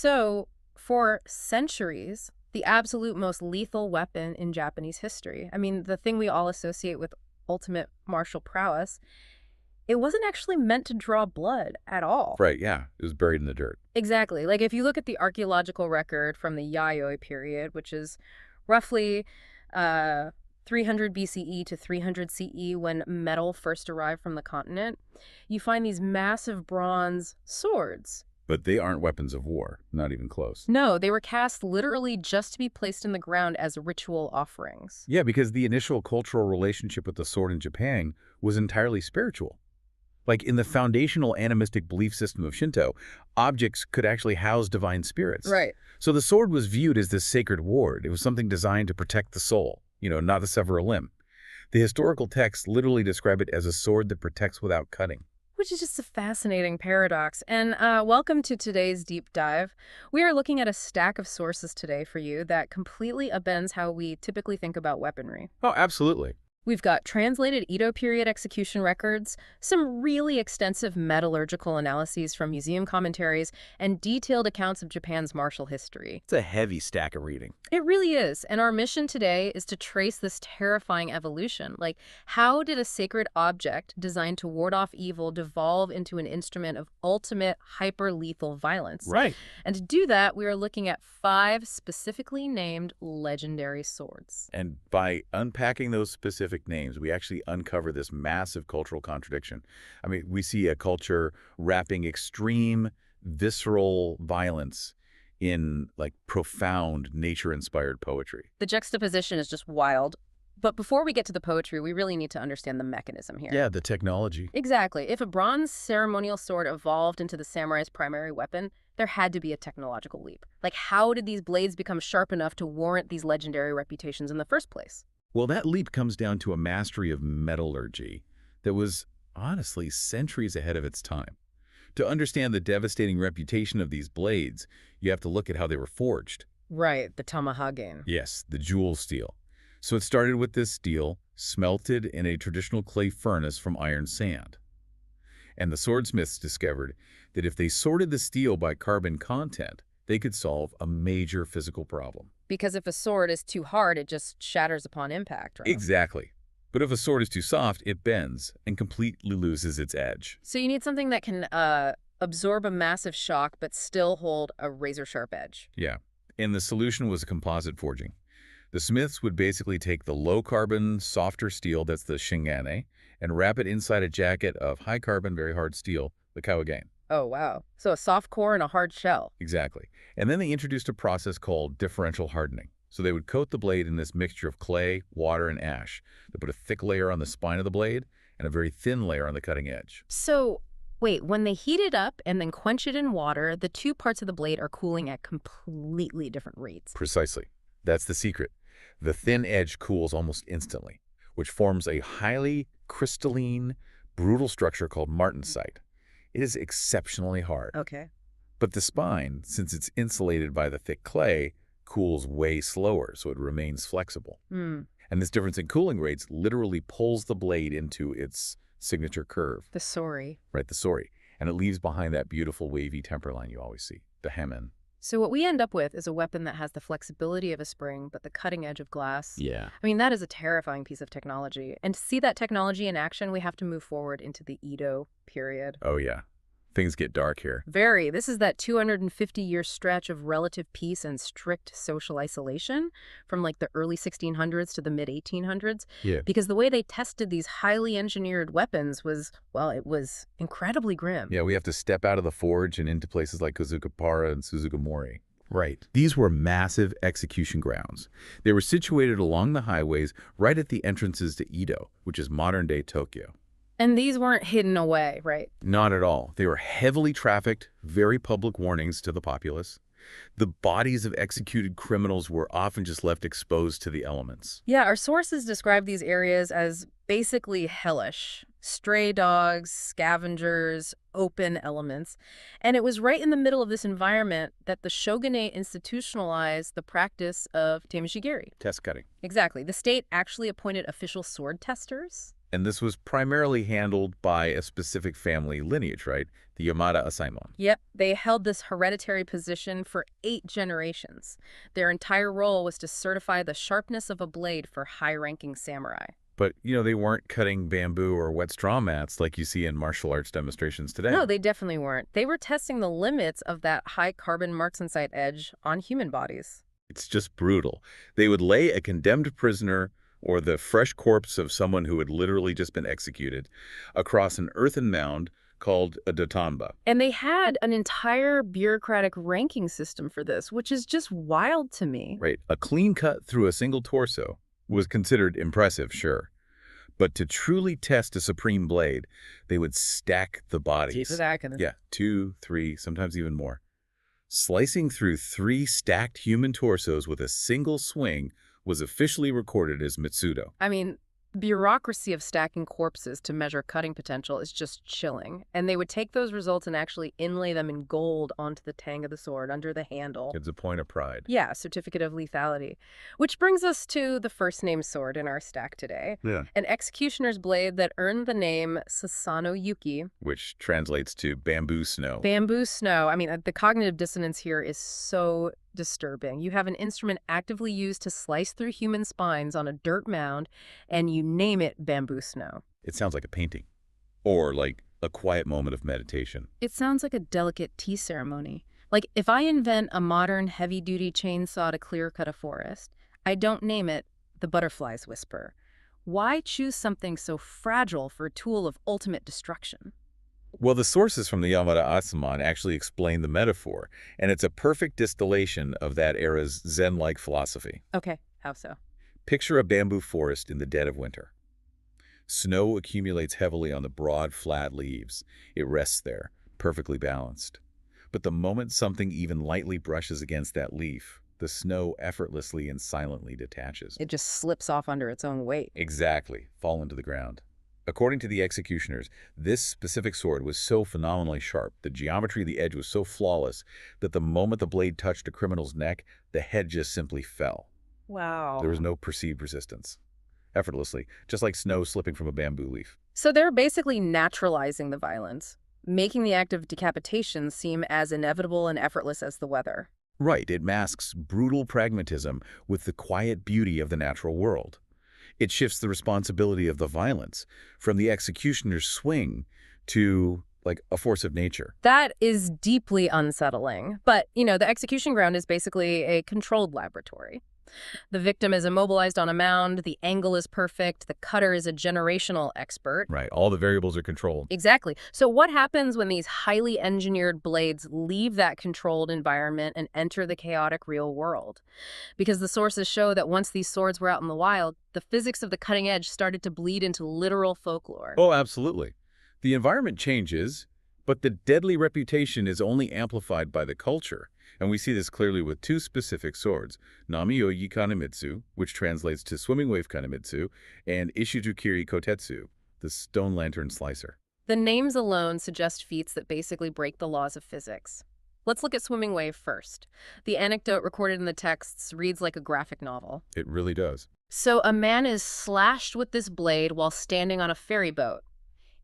So, for centuries, the absolute most lethal weapon in Japanese history, I mean, the thing we all associate with ultimate martial prowess, it wasn't actually meant to draw blood at all. Right, yeah. It was buried in the dirt. Exactly. Like, if you look at the archaeological record from the Yayoi period, which is roughly 300 BCE to 300 CE when metal first arrived from the continent, you find these massive bronze swords. But they aren't weapons of war, not even close. No, they were cast literally just to be placed in the ground as ritual offerings. Yeah, because the initial cultural relationship with the sword in Japan was entirely spiritual. Like in the foundational animistic belief system of Shinto, objects could actually house divine spirits. Right. So the sword was viewed as this sacred ward. It was something designed to protect the soul, not to sever a limb. The historical texts literally describe it as a sword that protects without cutting. Which is just a fascinating paradox. And welcome to today's deep dive. We are looking at a stack of sources today for you that completely upends how we typically think about weaponry. Oh, absolutely. We've got translated Edo period execution records, some really extensive metallurgical analyses from museum commentaries, and detailed accounts of Japan's martial history. It's a heavy stack of reading. It really is. And our mission today is to trace this terrifying evolution. Like, how did a sacred object designed to ward off evil devolve into an instrument of ultimate hyper-lethal violence? Right. And to do that, we are looking at 5 specifically named legendary swords. And by unpacking those specific names, we actually uncover this massive cultural contradiction. I mean, we see a culture wrapping extreme, visceral violence in like profound nature-inspired poetry. The juxtaposition is just wild. But before we get to the poetry, we really need to understand the mechanism here. Yeah, the technology. Exactly. If a bronze ceremonial sword evolved into the samurai's primary weapon, there had to be a technological leap. Like, how did these blades become sharp enough to warrant these legendary reputations in the first place? Well, that leap comes down to a mastery of metallurgy that was, honestly, centuries ahead of its time. To understand the devastating reputation of these blades, you have to look at how they were forged. Right, the tamahagane. Yes, the jewel steel. So it started with this steel, smelted in a traditional clay furnace from iron sand. And the swordsmiths discovered that if they sorted the steel by carbon content, they could solve a major physical problem. Because if a sword is too hard, it just shatters upon impact, right? Exactly. But if a sword is too soft, it bends and completely loses its edge. So you need something that can absorb a massive shock but still hold a razor-sharp edge. Yeah. And the solution was composite forging. The smiths would basically take the low-carbon, softer steel, that's the shingane, and wrap it inside a jacket of high-carbon, very hard steel, the kawagane. Oh, wow. So a soft core and a hard shell. Exactly. And then they introduced a process called differential hardening. So they would coat the blade in this mixture of clay, water, and ash. They put a thick layer on the spine of the blade and a very thin layer on the cutting edge. So, wait, when they heat it up and then quench it in water, the two parts of the blade are cooling at completely different rates. Precisely. That's the secret. The thin edge cools almost instantly, which forms a highly crystalline, brutal structure called martensite. It is exceptionally hard. Okay. But the spine, since it's insulated by the thick clay, cools way slower, so it remains flexible. And this difference in cooling rates literally pulls the blade into its signature curve. The sori. Right, the sori. And it leaves behind that beautiful wavy temper line you always see, the hamen. So what we end up with is a weapon that has the flexibility of a spring, but the cutting edge of glass. Yeah. I mean, that is a terrifying piece of technology. And to see that technology in action, we have to move forward into the Edo period. Oh, yeah. Things get dark here. Very. This is that 250-year stretch of relative peace and strict social isolation from like the early 1600s to the mid-1800s. Yeah. Because the way they tested these highly engineered weapons was, well, it was incredibly grim. Yeah, we have to step out of the forge and into places like Kazukapara and Suzugamori. Right. These were massive execution grounds. They were situated along the highways right at the entrances to Edo, which is modern-day Tokyo. And these weren't hidden away, right? Not at all. They were heavily trafficked, very public warnings to the populace. The bodies of executed criminals were often just left exposed to the elements. Yeah, our sources describe these areas as basically hellish. Stray dogs, scavengers, open elements. And it was right in the middle of this environment that the shogunate institutionalized the practice of tamahagane. Test cutting. Exactly. The state actually appointed official sword testers. And this was primarily handled by a specific family lineage, right? The Yamada Asaemon. Yep, they held this hereditary position for 8 generations. Their entire role was to certify the sharpness of a blade for high-ranking samurai. But, they weren't cutting bamboo or wet straw mats like you see in martial arts demonstrations today. No, they definitely weren't. They were testing the limits of that high-carbon martensite edge on human bodies. It's just brutal. They would lay a condemned prisoner or the fresh corpse of someone who had literally just been executed across an earthen mound called a datanba. And they had an entire bureaucratic ranking system for this, which is just wild to me. Right. A clean cut through a single torso was considered impressive, sure. But to truly test a supreme blade, they would stack the bodies. Yeah, 2, 3, sometimes even more. Slicing through 3 stacked human torsos with a single swing was officially recorded as Mitsudo. I mean, the bureaucracy of stacking corpses to measure cutting potential is just chilling. And they would take those results and actually inlay them in gold onto the tang of the sword, under the handle. It's a point of pride. Yeah, certificate of lethality. Which brings us to the first named sword in our stack today. Yeah. An executioner's blade that earned the name Sasano Yuki. Which translates to bamboo snow. Bamboo snow. I mean, the cognitive dissonance here is so disturbing. You have an instrument actively used to slice through human spines on a dirt mound, and you name it bamboo snow. It sounds like a painting. Or like a quiet moment of meditation. It sounds like a delicate tea ceremony. Like, if I invent a modern heavy-duty chainsaw to clear-cut a forest, I don't name it the butterfly's whisper. Why choose something so fragile for a tool of ultimate destruction? Well, the sources from the Yamada Asaemon actually explain the metaphor, and it's a perfect distillation of that era's Zen-like philosophy. Okay, how so? Picture a bamboo forest in the dead of winter. Snow accumulates heavily on the broad, flat leaves. It rests there, perfectly balanced. But the moment something even lightly brushes against that leaf, the snow effortlessly and silently detaches. It just slips off under its own weight. Exactly, fallen to the ground. According to the executioners, this specific sword was so phenomenally sharp, the geometry of the edge was so flawless, that the moment the blade touched a criminal's neck, the head just simply fell. Wow. There was no perceived resistance. Effortlessly, just like snow slipping from a bamboo leaf. So they're basically naturalizing the violence, making the act of decapitation seem as inevitable and effortless as the weather. Right, it masks brutal pragmatism with the quiet beauty of the natural world. It shifts the responsibility of the violence from the executioner's swing to, like, a force of nature. That is deeply unsettling. But, the execution ground is basically a controlled laboratory. The victim is immobilized on a mound, the angle is perfect, the cutter is a generational expert. Right, all the variables are controlled. Exactly. So what happens when these highly engineered blades leave that controlled environment and enter the chaotic real world? Because the sources show that once these swords were out in the wild, the physics of the cutting edge started to bleed into literal folklore. Oh, absolutely. The environment changes, but the deadly reputation is only amplified by the culture. And we see this clearly with 2 specific swords, Namioyogi Kanemitsu, which translates to swimming wave Kanemitsu, and Ishidoro-kiri kotetsu, the stone lantern slicer. The names alone suggest feats that basically break the laws of physics. Let's look at swimming wave first. The anecdote recorded in the texts reads like a graphic novel. It really does. So a man is slashed with this blade while standing on a ferry boat.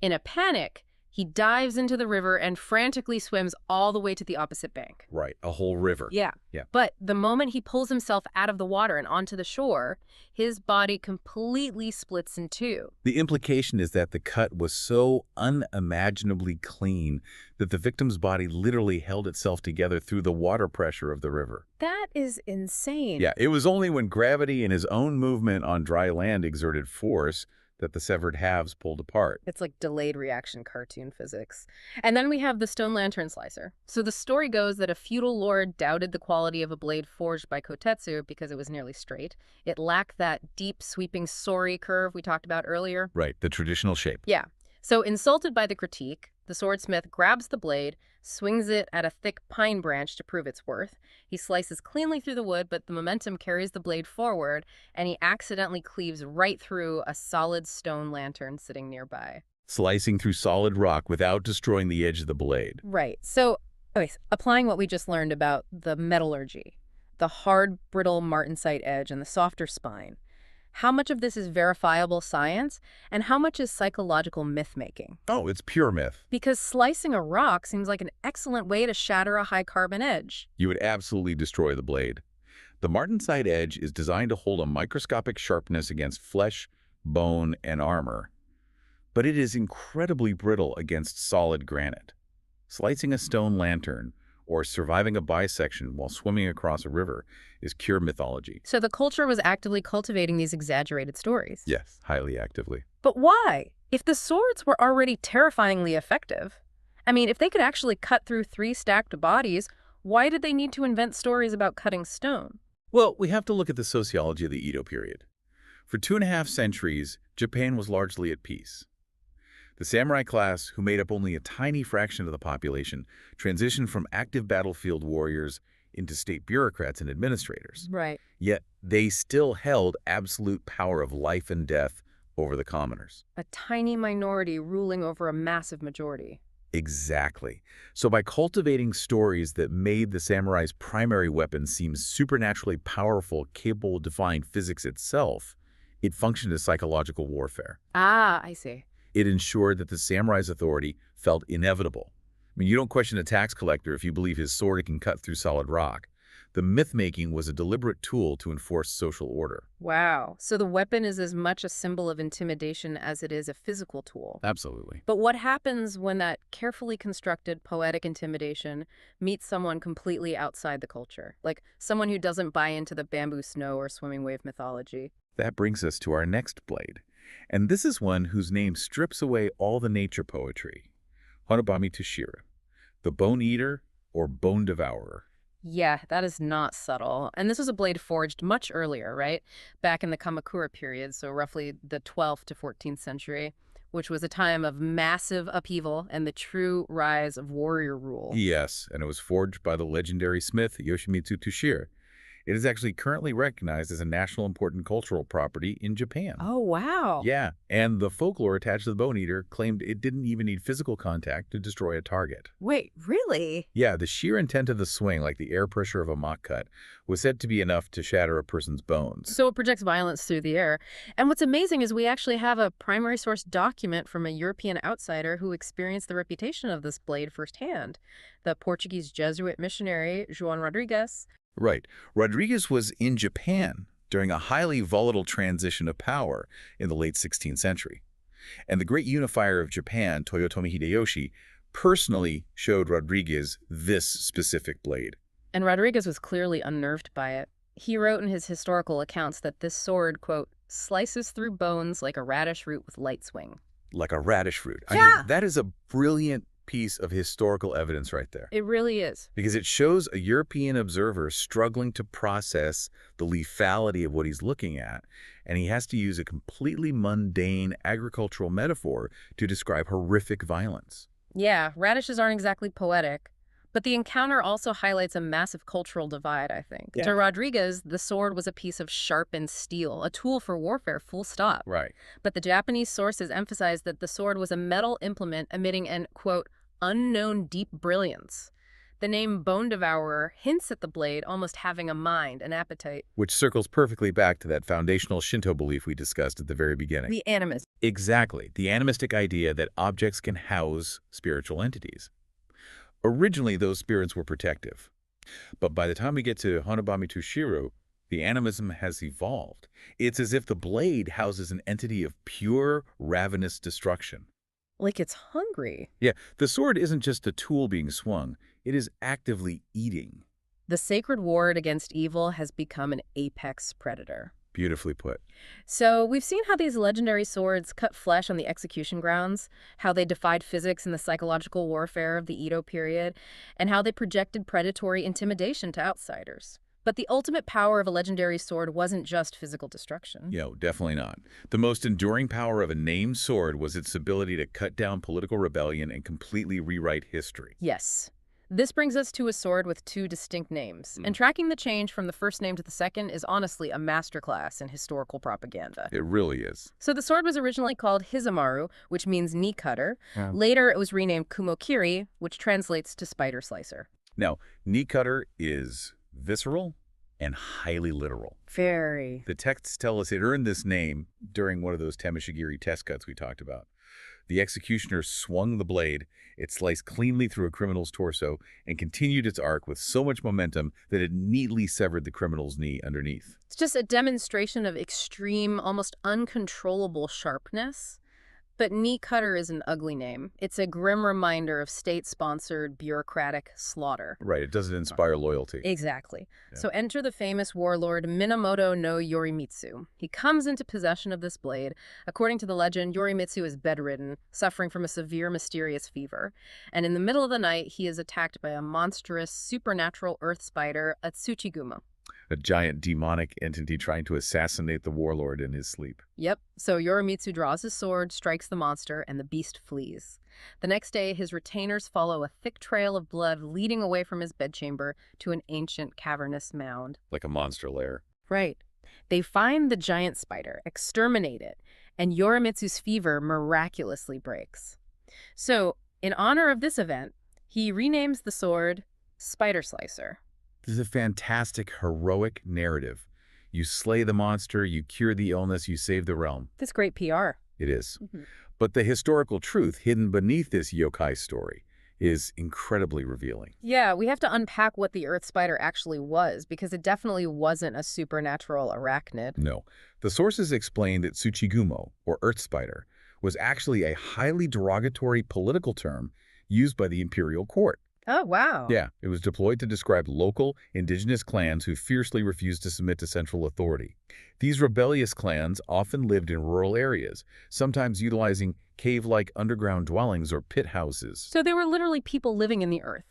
In a panic, he dives into the river and frantically swims all the way to the opposite bank. Right, a whole river. Yeah. But the moment he pulls himself out of the water and onto the shore, his body completely splits in 2. The implication is that the cut was so unimaginably clean that the victim's body literally held itself together through the water pressure of the river. That is insane. Yeah, it was only when gravity and his own movement on dry land exerted force that the severed halves pulled apart. It's like delayed reaction cartoon physics. And then we have the stone lantern slicer. So the story goes that a feudal lord doubted the quality of a blade forged by kotetsu because it was nearly straight. It lacked that deep, sweeping sori curve we talked about earlier. Right, the traditional shape. Yeah. So insulted by the critique, the swordsmith grabs the blade, swings it at a thick pine branch to prove its worth. He slices cleanly through the wood, but the momentum carries the blade forward, and he accidentally cleaves right through a solid stone lantern sitting nearby. Slicing through solid rock without destroying the edge of the blade. Right. So, okay, applying what we just learned about the metallurgy, the hard, brittle martensite edge and the softer spine, How much of this is verifiable science, and how much is psychological myth-making? Oh, it's pure myth. Because slicing a rock seems like an excellent way to shatter a high-carbon edge. You would absolutely destroy the blade. The martensite edge is designed to hold a microscopic sharpness against flesh, bone, and armor. But it is incredibly brittle against solid granite. Slicing a stone lantern or surviving a bisection while swimming across a river is pure mythology. So the culture was actively cultivating these exaggerated stories. Yes, highly actively. But why? If the swords were already terrifyingly effective, I mean, if they could actually cut through 3 stacked bodies, why did they need to invent stories about cutting stone? Well, we have to look at the sociology of the Edo period. For 2.5 centuries, Japan was largely at peace. The samurai class, who made up only a tiny fraction of the population, transitioned from active battlefield warriors into state bureaucrats and administrators. Right. Yet they still held absolute power of life and death over the commoners. A tiny minority ruling over a massive majority. Exactly. So by cultivating stories that made the samurai's primary weapon seem supernaturally powerful, capable of defying physics itself, it functioned as psychological warfare. Ah, I see. It ensured that the samurai's authority felt inevitable. I mean, you don't question a tax collector if you believe his sword can cut through solid rock. The myth-making was a deliberate tool to enforce social order. Wow. So the weapon is as much a symbol of intimidation as it is a physical tool. Absolutely. But what happens when that carefully constructed poetic intimidation meets someone completely outside the culture? Like someone who doesn't buy into the bamboo snow or swimming wave mythology. That brings us to our next blade. And this is one whose name strips away all the nature poetry. Honobami Toshiro, the bone eater or bone devourer. Yeah, that is not subtle. And this was a blade forged much earlier, right? Back in the Kamakura period, so roughly the 12th to 14th century, which was a time of massive upheaval and the true rise of warrior rule. Yes, and it was forged by the legendary smith Yoshimitsu Toshiro. It is actually currently recognized as a national important cultural property in Japan. Oh, wow. Yeah, and the folklore attached to the bone eater claimed it didn't even need physical contact to destroy a target. Wait, really? Yeah, the sheer intent of the swing, like the air pressure of a mock cut, was said to be enough to shatter a person's bones. So it projects violence through the air. And what's amazing is we actually have a primary source document from a European outsider who experienced the reputation of this blade firsthand. The Portuguese Jesuit missionary, João Rodrigues. Right. Rodriguez was in Japan during a highly volatile transition of power in the late 16th century. And the great unifier of Japan, Toyotomi Hideyoshi, personally showed Rodriguez this specific blade. And Rodriguez was clearly unnerved by it. He wrote in his historical accounts that this sword, quote, slices through bones like a radish root with light swing. Like a radish root. Yeah. I mean, that is a brilliant piece of historical evidence right there. It really is. Because it shows a European observer struggling to process the lethality of what he's looking at, and he has to use a completely mundane agricultural metaphor to describe horrific violence. Yeah, radishes aren't exactly poetic, but the encounter also highlights a massive cultural divide, I think. Yeah. To Rodriguez, the sword was a piece of sharpened steel, a tool for warfare, full stop. Right. But the Japanese sources emphasized that the sword was a metal implement emitting an, quote, unknown deep brilliance. The name Bone Devourer hints at the blade almost having a mind, an appetite. Which circles perfectly back to that foundational Shinto belief we discussed at the very beginning. The animus. Exactly. The animistic idea that objects can house spiritual entities. Originally, those spirits were protective. But by the time we get to Honobami Toshiro, the animism has evolved. It's as if the blade houses an entity of pure, ravenous destruction. Like it's hungry. Yeah, the sword isn't just a tool being swung. It is actively eating. The sacred ward against evil has become an apex predator. Beautifully put. So we've seen how these legendary swords cut flesh on the execution grounds, how they defied physics in the psychological warfare of the Edo period, and how they projected predatory intimidation to outsiders. But the ultimate power of a legendary sword wasn't just physical destruction. No, definitely not. The most enduring power of a named sword was its ability to cut down political rebellion and completely rewrite history. Yes. This brings us to a sword with 2 distinct names. And tracking the change from the first name to the second is honestly a masterclass in historical propaganda. It really is. So the sword was originally called Hizamaru, which means knee cutter. Yeah. Later, it was renamed Kumokiri, which translates to spider slicer. Now, knee cutter is visceral, and highly literal. Very. The texts tell us it earned this name during one of those tamahagane test cuts we talked about. The executioner swung the blade, it sliced cleanly through a criminal's torso, and continued its arc with so much momentum that it neatly severed the criminal's knee underneath. It's just a demonstration of extreme, almost uncontrollable sharpness. But knee cutter is an ugly name. It's a grim reminder of state-sponsored bureaucratic slaughter. Right, it doesn't inspire loyalty. Exactly. Yeah. So enter the famous warlord Minamoto no Yorimitsu. He comes into possession of this blade. According to the legend, Yorimitsu is bedridden, suffering from a severe mysterious fever. And in the middle of the night, he is attacked by a monstrous, supernatural earth spider, a Tsuchigumo. A giant demonic entity trying to assassinate the warlord in his sleep. Yep, so Yorimitsu draws his sword, strikes the monster, and the beast flees. The next day, his retainers follow a thick trail of blood leading away from his bedchamber to an ancient cavernous mound. Like a monster lair. Right. They find the giant spider, exterminate it, and Yorimitsu's fever miraculously breaks. So, in honor of this event, he renames the sword Spider Slicer. This is a fantastic, heroic narrative. You slay the monster, you cure the illness, you save the realm. That's great PR. It is. But the historical truth hidden beneath this yokai story is incredibly revealing. Yeah, we have to unpack what the earth spider actually was, because it definitely wasn't a supernatural arachnid. No. The sources explain that Tsuchigumo, or earth spider, was actually a highly derogatory political term used by the imperial court. Oh, wow. Yeah, it was deployed to describe local, indigenous clans who fiercely refused to submit to central authority. These rebellious clans often lived in rural areas, sometimes utilizing cave-like underground dwellings or pit houses. So they were literally people living in the earth,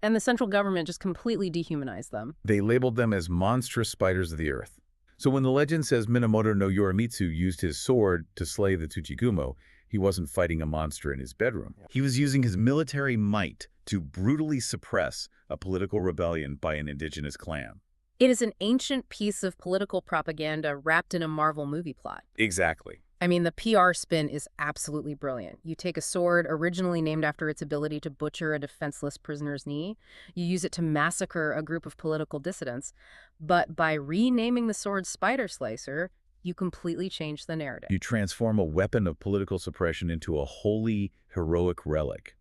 and the central government just completely dehumanized them. They labeled them as monstrous spiders of the earth. So when the legend says Minamoto no Yorimitsu used his sword to slay the Tsuchigumo, he wasn't fighting a monster in his bedroom. He was using his military might to brutally suppress a political rebellion by an indigenous clan. It is an ancient piece of political propaganda wrapped in a Marvel movie plot. Exactly. I mean, the PR spin is absolutely brilliant. You take a sword originally named after its ability to butcher a defenseless prisoner's knee. You use it to massacre a group of political dissidents. But by renaming the sword Spider Slicer, you completely change the narrative. You transform a weapon of political suppression into a holy, heroic relic.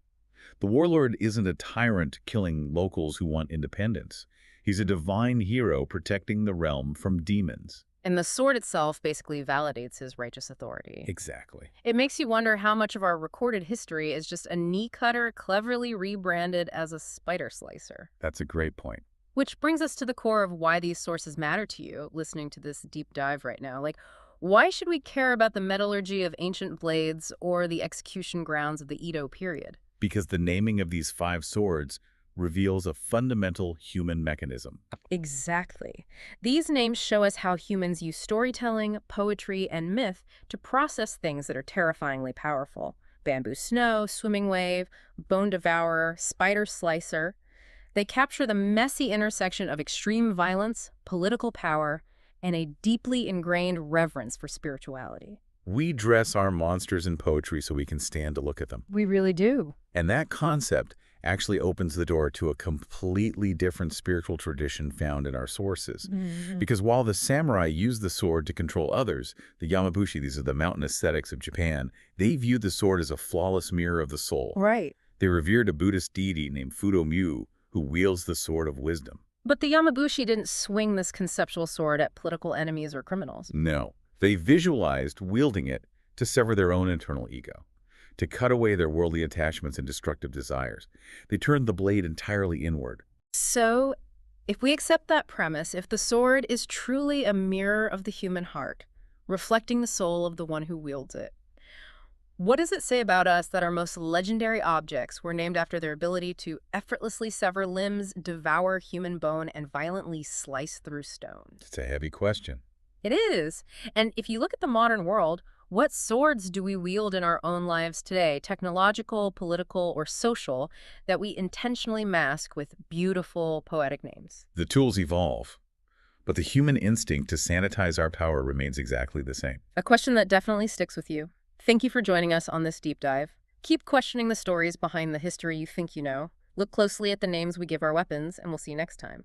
The warlord isn't a tyrant killing locals who want independence. He's a divine hero protecting the realm from demons. And the sword itself basically validates his righteous authority. Exactly. It makes you wonder how much of our recorded history is just a knee cutter cleverly rebranded as a spider slicer. That's a great point. Which brings us to the core of why these sources matter to you, listening to this deep dive right now. Like, why should we care about the metallurgy of ancient blades or the execution grounds of the Edo period? Because the naming of these 5 swords reveals a fundamental human mechanism. Exactly. These names show us how humans use storytelling, poetry, and myth to process things that are terrifyingly powerful. Bamboo snow, swimming wave, bone devourer, spider slicer. They capture the messy intersection of extreme violence, political power, and a deeply ingrained reverence for spirituality. We dress our monsters in poetry so we can stand to look at them. We really do. And that concept actually opens the door to a completely different spiritual tradition found in our sources. Because while the samurai used the sword to control others, the Yamabushi, these are the mountain ascetics of Japan, they viewed the sword as a flawless mirror of the soul. Right. They revered a Buddhist deity named Fudo Myu, who wields the sword of wisdom. But the Yamabushi didn't swing this conceptual sword at political enemies or criminals. No. They visualized wielding it to sever their own internal ego, to cut away their worldly attachments and destructive desires. They turned the blade entirely inward. So, if we accept that premise, if the sword is truly a mirror of the human heart, reflecting the soul of the one who wields it, what does it say about us that our most legendary objects were named after their ability to effortlessly sever limbs, devour human bone, and violently slice through stone? It's a heavy question. It is. And if you look at the modern world, what swords do we wield in our own lives today, technological, political, or social, that we intentionally mask with beautiful, poetic names? The tools evolve, but the human instinct to sanitize our power remains exactly the same. A question that definitely sticks with you. Thank you for joining us on this deep dive. Keep questioning the stories behind the history you think you know. Look closely at the names we give our weapons, and we'll see you next time.